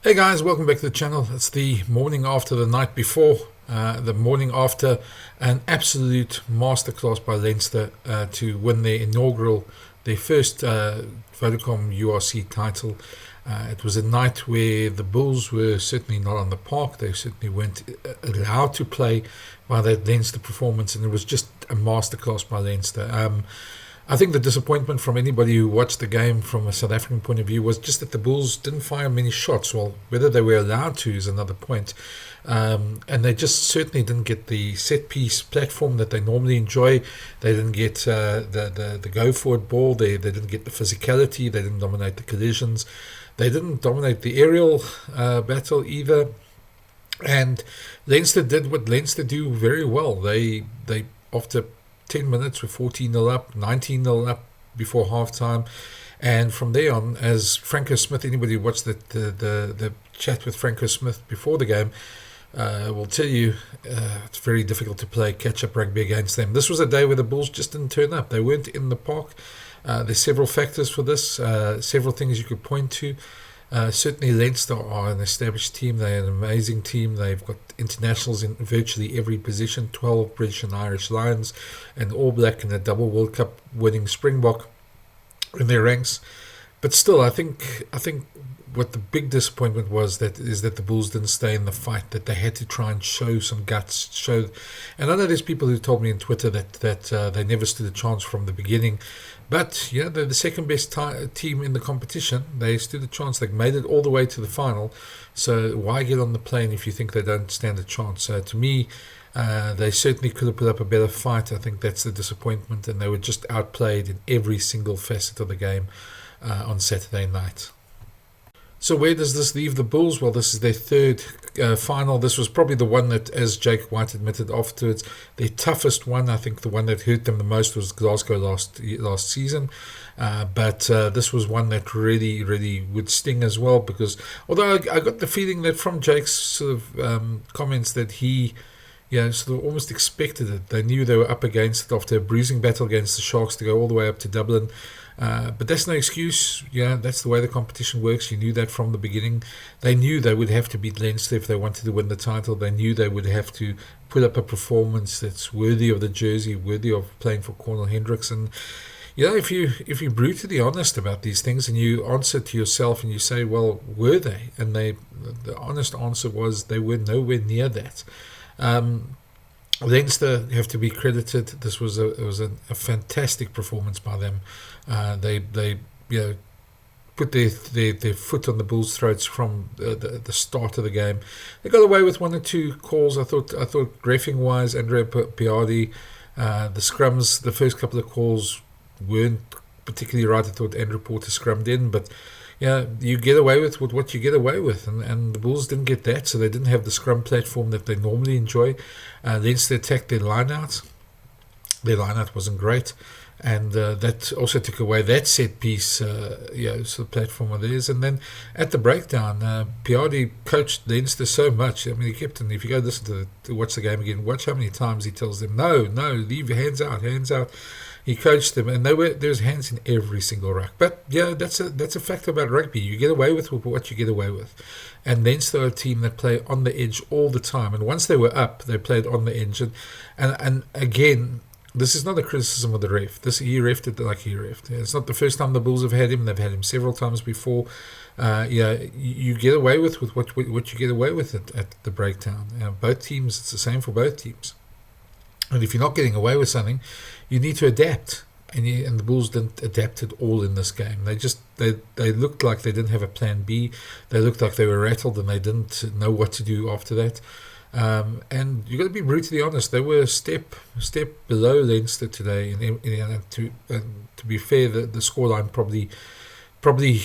Hey guys, welcome back to the channel. It's the morning after the night before, the morning after an absolute masterclass by Leinster to win their first Vodacom URC title. It was a night where the Bulls were certainly not on the park. They certainly weren't allowed to play by that Leinster performance, and it was just a masterclass by Leinster. I think the disappointment from anybody who watched the game from a South African point of view was just that the Bulls didn't fire many shots. Well, whether they were allowed to is another point. And they just certainly didn't get the set-piece platform that they normally enjoy. They didn't get the go-forward ball. They didn't get the physicality. They didn't dominate the collisions. They didn't dominate the aerial battle either. And Leinster did what Leinster do very well. They after 10 minutes were 14-0 up, 19-0 up before halftime. And from there on, as Franco Smith, anybody who watched the chat with Franco Smith before the game will tell you it's very difficult to play catch-up rugby against them. This was a day where the Bulls just didn't turn up. They weren't in the park. There's several factors for this, several things you could point to. Certainly Leinster are an established team. They're an amazing team. They've got internationals in virtually every position, 12 British and Irish Lions, and All Black and a double World Cup winning Springbok in their ranks. But still, I think what the big disappointment was is that the Bulls didn't stay in the fight, that they had to try and show some guts. And I know there's people who told me on Twitter that they never stood a chance from the beginning. But, they're the second best team in the competition. They stood a chance. They made it all the way to the final. So why get on the plane if you think they don't stand a chance? To me, they certainly could have put up a better fight. I think that's the disappointment. And they were just outplayed in every single facet of the game on Saturday night. So where does this leave the Bulls? Well, this is their third final. This was probably the one that, as Jake White admitted afterwards, their toughest one. I think the one that hurt them the most was Glasgow last season. But this was one that really would sting as well, because although I got the feeling that from Jake's sort of comments that he sort of almost expected it. They knew they were up against it after a bruising battle against the Sharks to go all the way up to Dublin. But that's no excuse. That's the way the competition works. You knew that from the beginning. They knew they would have to beat Leinster if they wanted to win the title. They knew they would have to put up a performance that's worthy of the jersey, worthy of playing for Cornel Hendricks. And if you're brutally honest about these things and you answer to yourself and you say, well, were they? And the honest answer was they were nowhere near that. Leinster have to be credited. This was a fantastic performance by them. They put their foot on the Bulls' throats from the start of the game. They got away with one or two calls. I thought reffing wise, Andrea Piardi, the scrums, the first couple of calls weren't particularly right. I thought Andrew Porter scrummed in, but you get away with what you get away with, and the Bulls didn't get that, so they didn't have the scrum platform that they normally enjoy. Leinster attacked their line-out. Their line-out wasn't great, and that also took away that set-piece sort of platform of theirs. And then at the breakdown, Piardi coached Leinster so much. I mean, he kept, and if you go listen to watch the game again, watch how many times he tells them, no, leave your hands out. He coached them, and there's hands in every single ruck. But that's a fact about rugby. You get away with what you get away with. And Leinster are a team that play on the edge all the time. And once they were up, they played on the edge. And again, this is not a criticism of the ref. He refed it like he refed. It's not the first time the Bulls have had him. They've had him several times before. You get away with what you get away with at the breakdown. Both teams, it's the same for both teams. And if you're not getting away with something, you need to adapt. And the Bulls didn't adapt at all in this game. They looked like they didn't have a plan B. They looked like they were rattled and they didn't know what to do after that. And you've got to be brutally honest. They were a step below Leinster today. And to be fair, the scoreline probably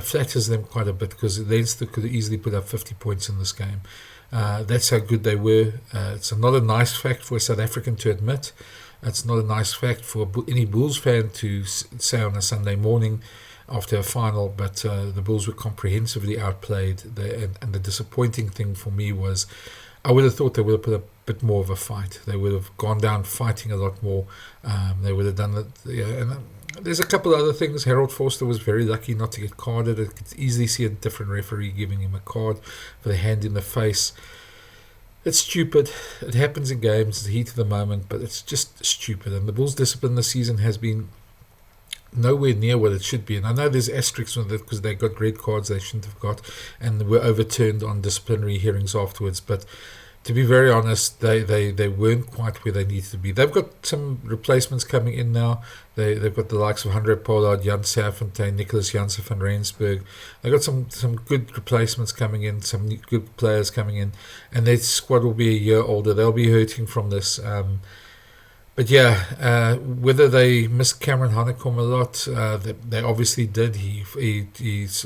flatters them quite a bit, because Leinster could easily put up 50 points in this game. That's how good they were. It's not a nice fact for a South African to admit. It's not a nice fact for any Bulls fan to say on a Sunday morning after a final, but the Bulls were comprehensively outplayed. And the disappointing thing for me was I would have thought they would have put a bit more of a fight. They would have gone down fighting a lot more. They would have done it. And There's a couple other things. Harold Forster was very lucky not to get carded. I could easily see a different referee giving him a card for the hand in the face. It's stupid. It happens in games. It's the heat of the moment, but it's just stupid. And the Bulls' discipline this season has been nowhere near what it should be. And I know there's asterisks on that because they got red cards they shouldn't have got and were overturned on disciplinary hearings afterwards. But to be very honest, they weren't quite where they needed to be. They've got some replacements coming in now. They've got the likes of Andre Pollard, Jan Serfontein, Nicholas Janssen van Rensburg. They've got some good replacements coming in, some good players coming in, and their squad will be a year older. They'll be hurting from this. But yeah, whether they missed Cameron Honeycomb a lot, they obviously did. He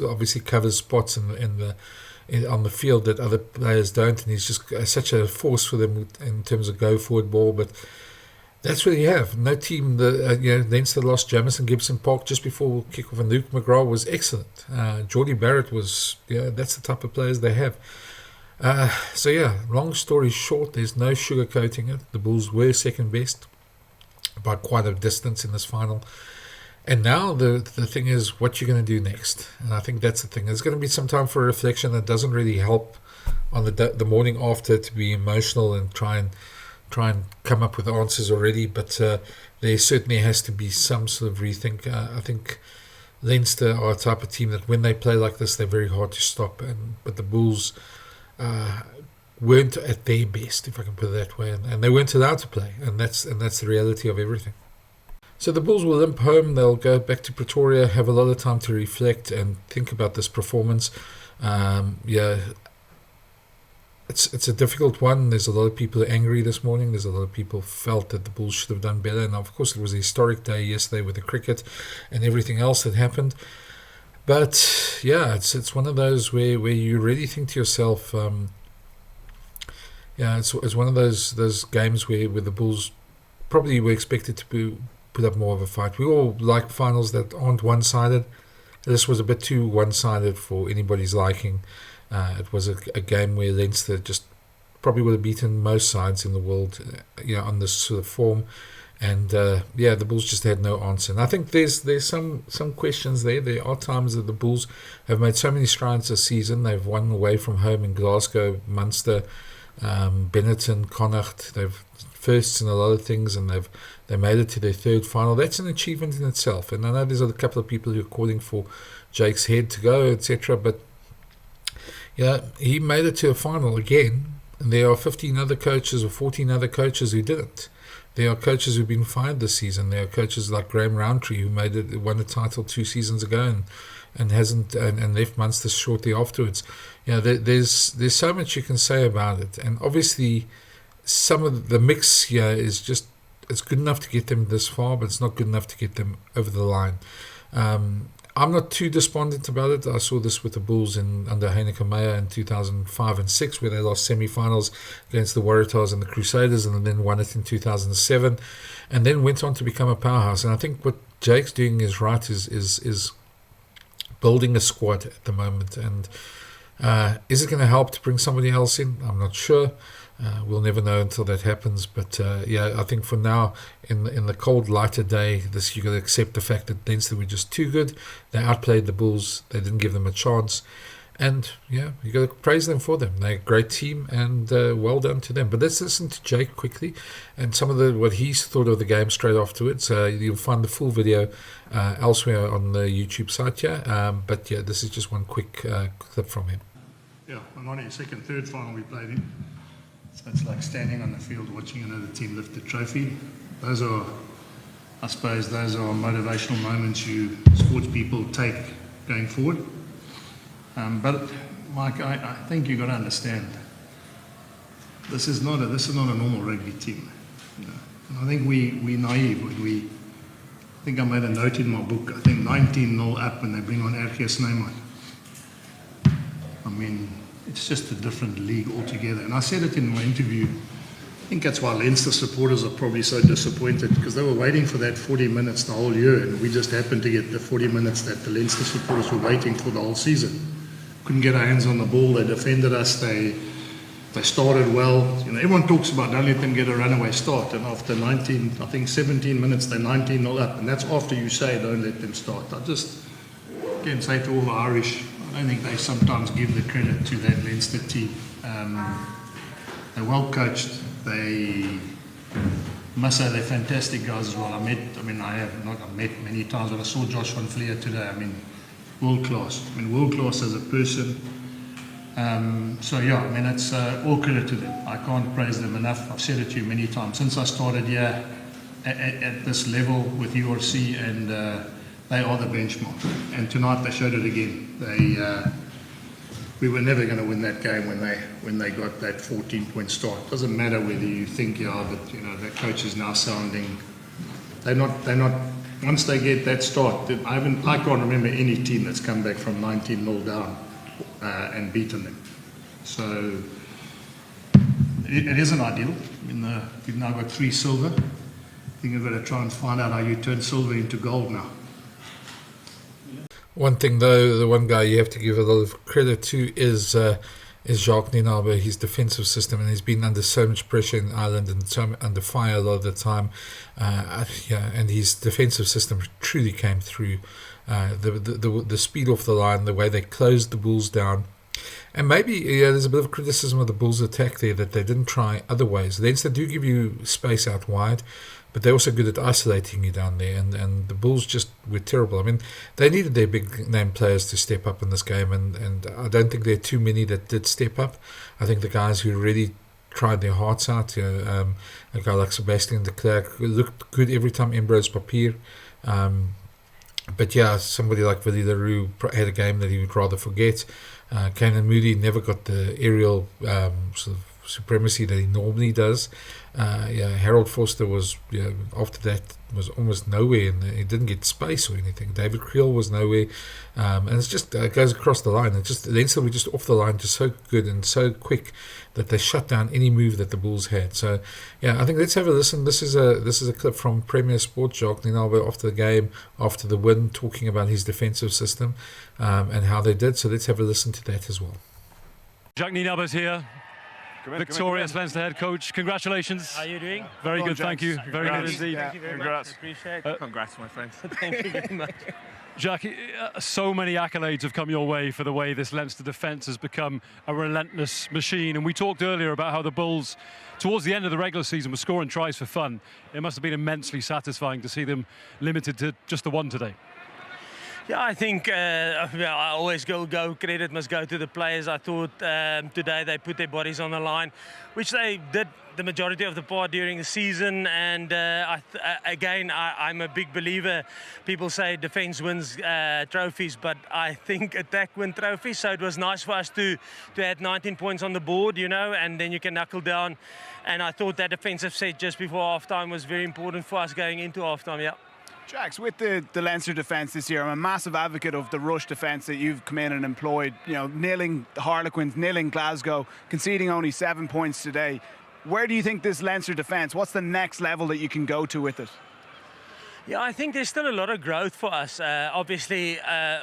obviously covers spots on the field that other players don't, and he's just such a force for them in terms of go forward ball. But that's what you have. No team. Leinster lost Jamison Gibson Park just before kickoff, and Luke McGrath was excellent. Geordie Barrett was, that's the type of players they have. So yeah, long story short, there's no sugarcoating it. The Bulls were second best by quite a distance in this final. And now the thing is what you're going to do next. And I think that's the thing. There's going to be some time for reflection. That doesn't really help on the morning after to be emotional and try and come up with answers already. But there certainly has to be some sort of rethink. I think Leinster are a type of team that when they play like this, they're very hard to stop. But the Bulls weren't at their best, if I can put it that way. And they weren't allowed to play. And that's the reality of everything. So the Bulls will limp home. They'll go back to Pretoria, have a lot of time to reflect and think about this performance. It's a difficult one. There's a lot of people angry this morning. There's a lot of people felt that the Bulls should have done better. And of course, it was a historic day yesterday with the cricket and everything else that happened. But yeah, it's one of those where you really think to yourself, it's one of those games where the Bulls probably were expected to put up more of a fight. We all like finals that aren't one-sided. This was a bit too one-sided for anybody's liking. It was a game where Leinster just probably would have beaten most sides in the world, on this sort of form. And the Bulls just had no answer. And I think there's some questions there. There are times that the Bulls have made so many strides this season. They've won away from home in Glasgow, Munster, Benetton, Connacht. They've firsts in a lot of things, and they made it to their third final. That's an achievement in itself. And I know there's a couple of people who are calling for Jake's head to go, etc. But he made it to a final again, and there are 15 other coaches or 14 other coaches who didn't. There are coaches who've been fired this season. There are coaches like Graham Roundtree who won a title 2 seasons ago and hasn't and left Munster shortly afterwards. There's so much you can say about it, and obviously some of the mix here is just, it's good enough to get them this far, but it's not good enough to get them over the line. I'm not too despondent about it. I saw this with the Bulls under Heineke Meyer in 2005 and 6, where they lost semi-finals against the Waratahs and the Crusaders, and then won it in 2007, and then went on to become a powerhouse. And I think what Jake's doing is right, is building a squad at the moment. And is it going to help to bring somebody else in? I'm not sure. We'll never know until that happens. But I think for now, in the cold, lighter day, you got to accept the fact that Leinster were just too good. They outplayed the Bulls. They didn't give them a chance. And you got to praise them for them. They're a great team, and well done to them. But let's listen to Jake quickly and some of what he thought of the game straight afterwards. You'll find the full video elsewhere on the YouTube site here. But this is just one quick clip from him. Yeah, I'm on our third final we played in. So it's like standing on the field watching another team lift the trophy. Those are motivational moments you sports people take going forward. But Mike, I think you've got to understand, this is not a normal rugby team. And I think we're naive when I think I made a note in my book. I think 19-0 up when they bring on RG Snyman. I mean, it's just a different league altogether. And I said it in my interview. I think that's why Leinster supporters are probably so disappointed, because they were waiting for that 40 minutes the whole year, and we just happened to get the 40 minutes that the Leinster supporters were waiting for the whole season. Couldn't get our hands on the ball. They defended us. They They started well. You know, everyone talks about don't let them get a runaway start, and after 17 minutes, they're 19-0 up, and that's after you say don't let them start. I just again say to all the Irish, I don't think they sometimes give the credit to that Leinster team. They're well coached. They must say they're fantastic guys as well. I have met many times, but I saw Josh van Vliet today. I mean, world class. World class as a person. So yeah, it's all credit to them. I can't praise them enough. I've said it to you many times since I started here at this level with URC, and they are the benchmark. And tonight they showed it again. We were never going to win that game when they got that 14-point start. Doesn't matter whether you think but the coach is now sounding. They're not. Once they get that start, I can't remember any team that's come back from 19-0 down and beaten them. So it isn't ideal. We've now got 3 silver. I think we've got to try and find out how you turn silver into gold now. One thing though, the one guy you have to give a lot of credit to is Jacques Nienaber, his defensive system, and he's been under so much pressure in Ireland and so under fire a lot of the time. And his defensive system truly came through. The speed off the line, the way they closed the Bulls down. And maybe there's a bit of criticism of the Bulls' attack there that they didn't try other ways. Leinster do give you space out wide, but they're also good at isolating you down there. And the Bulls just were terrible. They needed their big-name players to step up in this game, and I don't think there are too many that did step up. I think the guys who really tried their hearts out, a guy like Sebastian de Klerk looked good every time Ambrose Papier. But yeah, somebody like Willie Leroux had a game that he would rather forget. Canan Moody never got the aerial sort of supremacy that he normally does. Harold Foster was, after that, was almost nowhere, and he didn't get space or anything. David Creel was nowhere, and it's just goes across the line. Leinster were just off the line, just so good and so quick that they shut down any move that the Bulls had. So, I think let's have a listen. This is a clip from Premier Sport, Jacques Nienaber after the game, after the win, talking about his defensive system and how they did. So let's have a listen to that as well. Jacques Nienaber's here. Victorious Leinster head coach. Congratulations. How are you doing? Very good, thank you. Very good indeed. Thank you very much. Appreciate it. Congrats, my friend. Thank you very much. Jacques, so many accolades have come your way for the way this Leinster defence has become a relentless machine. And we talked earlier about how the Bulls, towards the end of the regular season, were scoring tries for fun. It must have been immensely satisfying to see them limited to just the one today. Yeah, I think I always go credit must go to the players. I thought today they put their bodies on the line, which they did the majority of the part during the season. And I'm a big believer. People say defence wins trophies, but I think attack wins trophies. So it was nice for us to add 19 points on the board, and then you can knuckle down. And I thought that defensive set just before halftime was very important for us going into halftime. Yeah. Jacques, with the Leinster defence this year, I'm a massive advocate of the rush defence that you've come in and employed. Nailing the Harlequins, nailing Glasgow, conceding only 7 points today. Where do you think this Leinster defence, what's the next level that you can go to with it? Yeah, I think there's still a lot of growth for us. Obviously,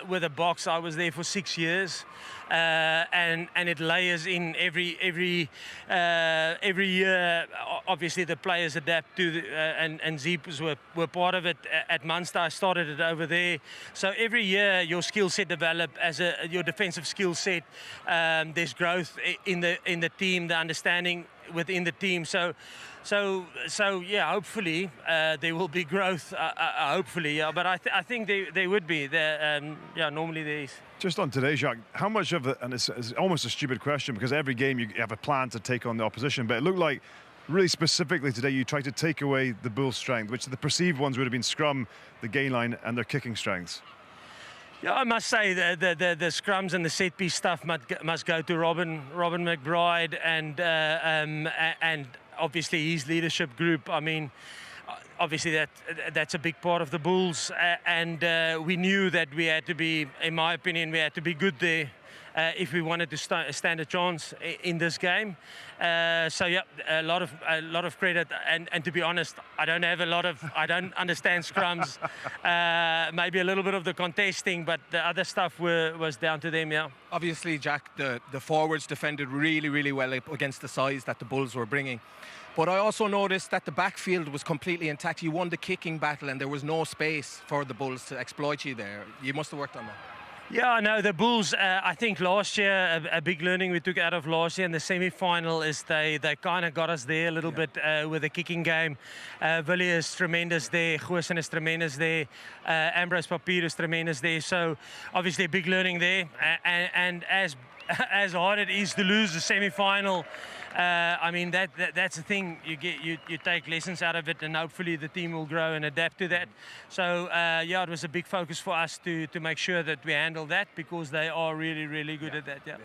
with the box, I was there for 6 years, and it layers in every year. Obviously, the players adapt to and Zeeps were part of it at Munster. I started it over there. So every year, your skill set develop your defensive skill set. There's growth in the team, the understanding within the team. So yeah, hopefully there will be growth. Hopefully, yeah. But I think there would be. Normally there is. Just on today, Jacques, how much of it, and it's almost a stupid question because every game you have a plan to take on the opposition, but it looked like really specifically today you tried to take away the Bulls' strength, which the perceived ones would have been scrum, the gain line, and their kicking strengths. Yeah, I must say the scrums and the set piece stuff must go to Robin McBride and obviously his leadership group. I mean, obviously that's a big part of the Bulls, and we knew that we had to be, in my opinion, we had to be good there. if we wanted to stand a chance in this game. So yeah, a lot of credit, and to be honest, I don't understand scrums. Maybe a little bit of the contesting, but the other stuff was down to them. Yeah. Obviously, Jack, the forwards defended really, really well against the size that the Bulls were bringing. But I also noticed that the backfield was completely intact. You won the kicking battle and there was no space for the Bulls to exploit you there. You must have worked on that. Yeah, I know the Bulls. I think last year a big learning we took out of last year in the semi-final is they kind of got us there a little bit with the kicking game. Willie is tremendous there. Goosen is tremendous there. Ambrose Papier is tremendous there. So obviously a big learning there. And as hard it is to lose the semi-final, I mean that's the thing. You take lessons out of it, and hopefully the team will grow and adapt to that. So yeah, it was a big focus for us to make sure that we handle that, because they are really, really good at that. Yeah.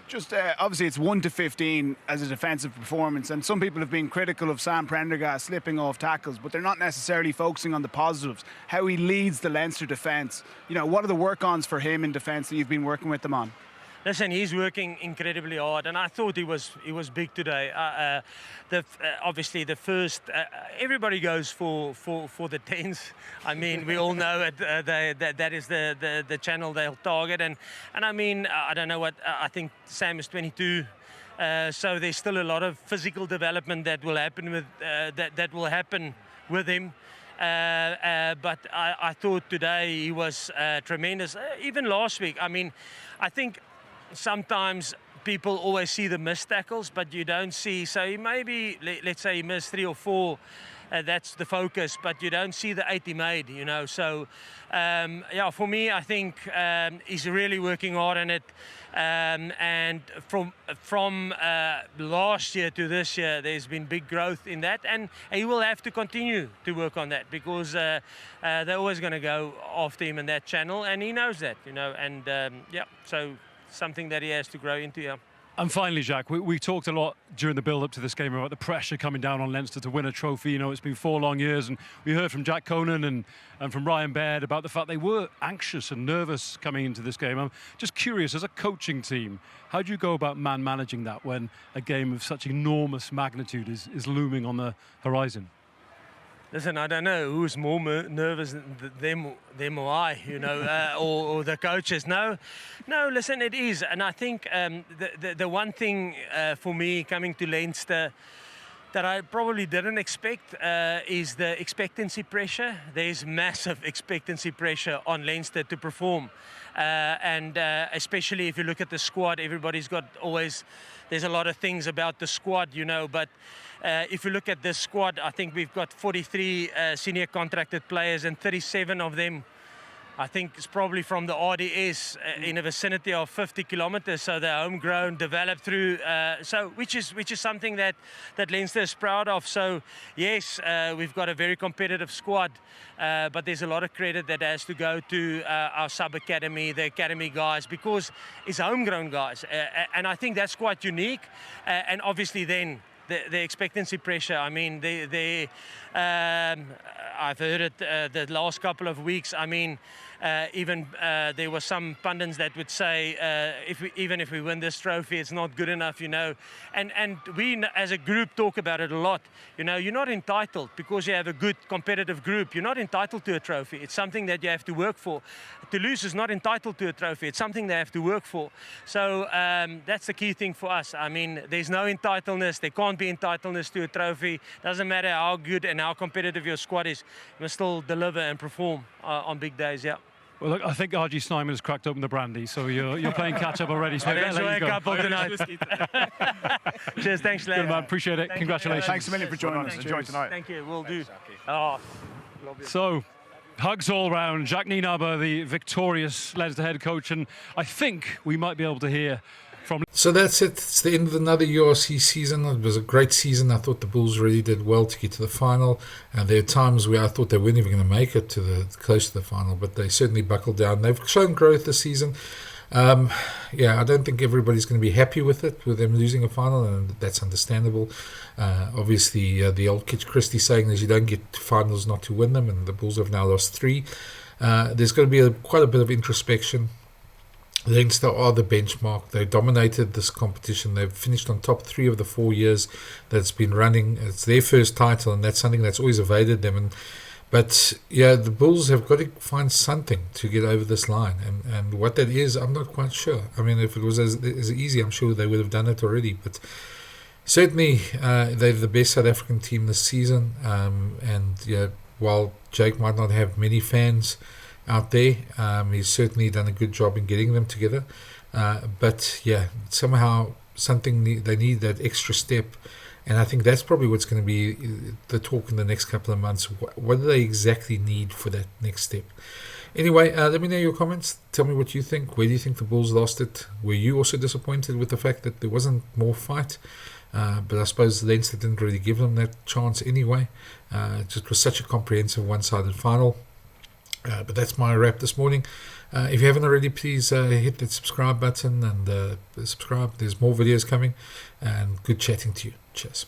Just obviously it's 1 to 15 as a defensive performance, and some people have been critical of Sam Prendergast slipping off tackles, but they're not necessarily focusing on the positives. How he leads the Leinster defence. You know, what are the work-ons for him in defence that you've been working with them on? Listen, he's working incredibly hard, and I thought he was big today. Obviously, the first everybody goes for the 10s. I mean, we all know it. That is the channel they'll target, and I mean, I don't know what I think. Sam is 22. So there's still a lot of physical development that will happen with him. But I thought today he was tremendous. Even last week, I mean, I think sometimes people always see the missed tackles, but you don't see. So he maybe, let's say he missed 3 or 4. That's the focus, but you don't see the 8 he made, you know. So, yeah, for me, I think he's really working hard on it. And from last year to this year, there's been big growth in that, and he will have to continue to work on that, because they're always going to go after him in that channel, and he knows that, you know. And yeah, so something that he has to grow into. Yeah. And finally, Jacques, we talked a lot during the build-up to this game about the pressure coming down on Leinster to win a trophy. You know, it's been 4 long years, and we heard from Jack Conan and from Ryan Baird about the fact they were anxious and nervous coming into this game. I'm just curious, as a coaching team, how do you go about managing that when a game of such enormous magnitude is looming on the horizon? Listen, I don't know who's more nervous, them or I, you know, or the coaches. No, listen, it is. And I think the one thing for me coming to Leinster that I probably didn't expect is the expectancy pressure. There's massive expectancy pressure on Leinster to perform. And especially if you look at the squad, everybody's got always, there's a lot of things about the squad, you know, but if you look at this squad, I think we've got 43 senior contracted players, and 37 of them, I think, is probably from the RDS in a vicinity of 50 kilometers. So they're homegrown, developed through, which is something that Leinster is proud of. So yes, we've got a very competitive squad, but there's a lot of credit that has to go to our sub-academy, the academy guys, because it's homegrown guys. And I think that's quite unique. And obviously then, the expectancy pressure, I mean, I've heard it the last couple of weeks. I mean, even there were some pundits that would say, even if we win this trophy, it's not good enough, you know. And we as a group talk about it a lot. You know, you're not entitled because you have a good competitive group. You're not entitled to a trophy. It's something that you have to work for. Toulouse is not entitled to a trophy. It's something they have to work for. So that's the key thing for us. I mean, there's no entitledness. There can't be entitledness to a trophy. Doesn't matter how good and how competitive your squad is. You must still deliver and perform on big days, yeah. Well, look, I think RG Snyman has cracked open the brandy, so you're playing catch-up already. So I'll enjoy a couple tonight. Cheers, thanks, lads. Good man, appreciate it. Congratulations. Thanks a million for joining us. Enjoy tonight. Thank you, will do. Oh, so, hugs all round. Jacques Nienaber, the victorious Leinster head coach, and I think we might be able to hear from... So that's it. It's the end of another URC season. It was a great season. I thought the Bulls really did well to get to the final. And there are times where I thought they weren't even going to make it to close to the final, but they certainly buckled down. They've shown growth this season. Yeah, I don't think everybody's going to be happy with it, with them losing a final, and that's understandable. Obviously, the old Kitch Christie saying is you don't get to finals not to win them, and the Bulls have now lost 3. There's going to be quite a bit of introspection. Leinster are the benchmark. They dominated this competition. They've finished on top 3 of the 4 years that's been running. It's their first title, and that's something that's always evaded them. But yeah, the Bulls have got to find something to get over this line, and what that is, I'm not quite sure. I mean, if it was as easy, I'm sure they would have done it already. But certainly, they're the best South African team this season. And yeah, while Jake might not have many fans out there, he's certainly done a good job in getting them together. But yeah, somehow they need that extra step. And I think that's probably what's going to be the talk in the next couple of months. What do they exactly need for that next step? Anyway, let me know your comments. Tell me what you think. Where do you think the Bulls lost it? Were you also disappointed with the fact that there wasn't more fight? But I suppose Leinster didn't really give them that chance anyway. It just was such a comprehensive one-sided final. But that's my wrap this morning. If you haven't already, please hit that subscribe button and subscribe. There's more videos coming, and good chatting to you. Cheers.